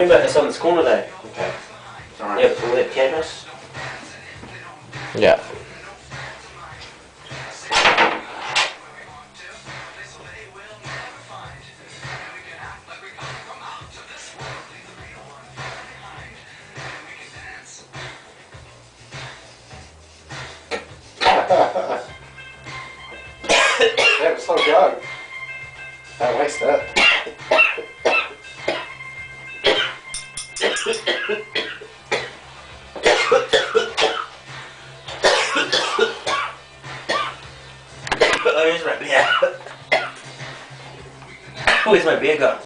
About this on this corner though. Okay. Alright. Yeah, all that cameras. Yeah. Yeah, just let it go. Don't waste it. Where's my beer? Where's my beer gone?